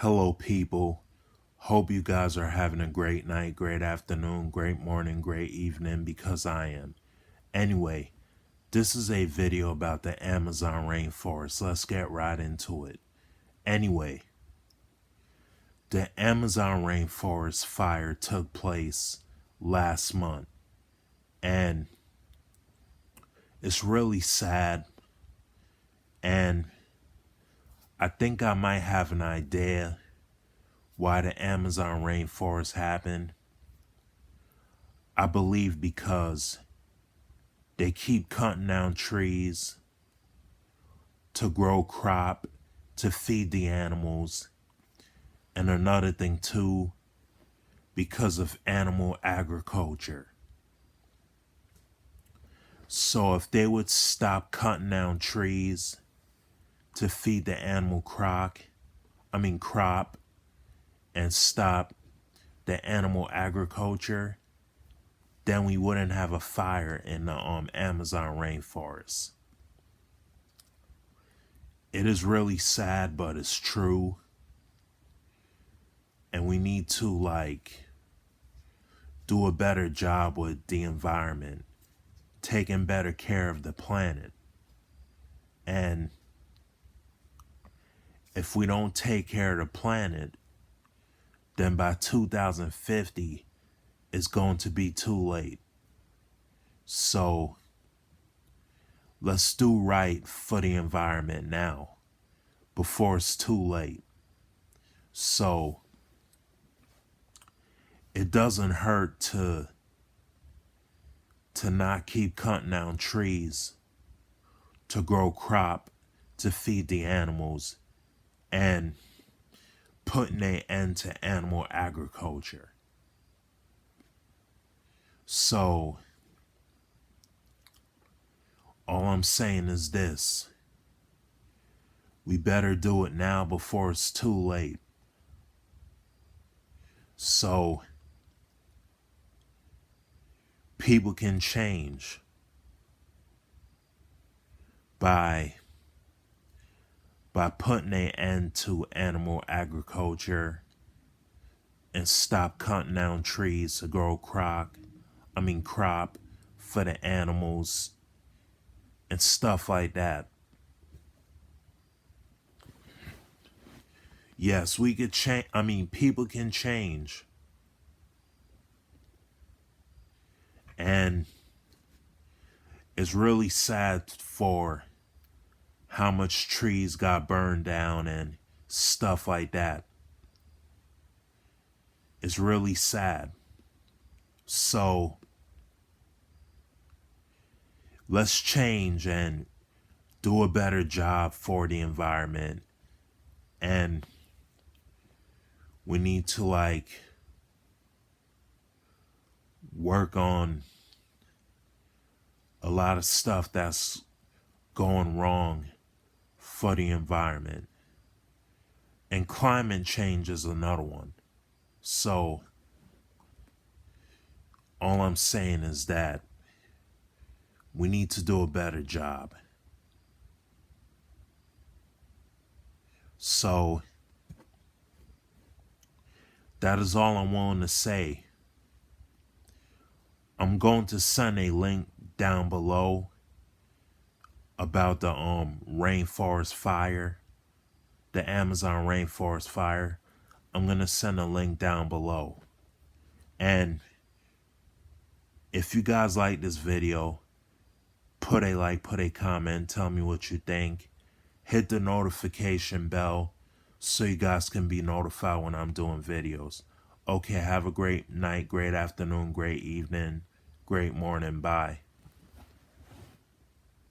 Hello, people. Hope you guys are having a great night, great afternoon, great morning, great evening, because I am. Anyway, this is a video about the Amazon rainforest. Let's get right into it. Anyway, the Amazon rainforest fire took place last month, and it's really sad. And I think I might have an idea why the Amazon rainforest happened. I believe because they keep cutting down trees to grow crop to feed the animals. And another thing too, because of animal agriculture. So if they would stop cutting down trees to feed the animal crop and stop the animal agriculture, then we wouldn't have a fire in the Amazon rainforest. It is really sad, but it's true. And we need to do a better job with the environment, taking better care of the planet. And if we don't take care of the planet, then by 2050, it's going to be too late. So let's do right for the environment now, before it's too late. So it doesn't hurt to not keep cutting down trees to grow crop to feed the animals and putting an end to animal agriculture. So all I'm saying is this: we better do it now before it's too late. So people can change by putting an end to animal agriculture and stop cutting down trees to grow crop for the animals and stuff like that. Yes, we could change. People can change. And it's really sad for how much trees got burned down and stuff like that. It's really sad. So let's change and do a better job for the environment. And we need to work on a lot of stuff that's going wrong for the environment. And climate change is another one. So all I'm saying is that we need to do a better job. So that is all I'm willing to say. I'm going to send a link down below about the rainforest fire, the Amazon rainforest fire. I'm going to send a link down below. And if you guys like this video, put a like, put a comment, tell me what you think. Hit the notification bell so you guys can be notified when I'm doing videos. Okay, have a great night, great afternoon, great evening, great morning. Bye.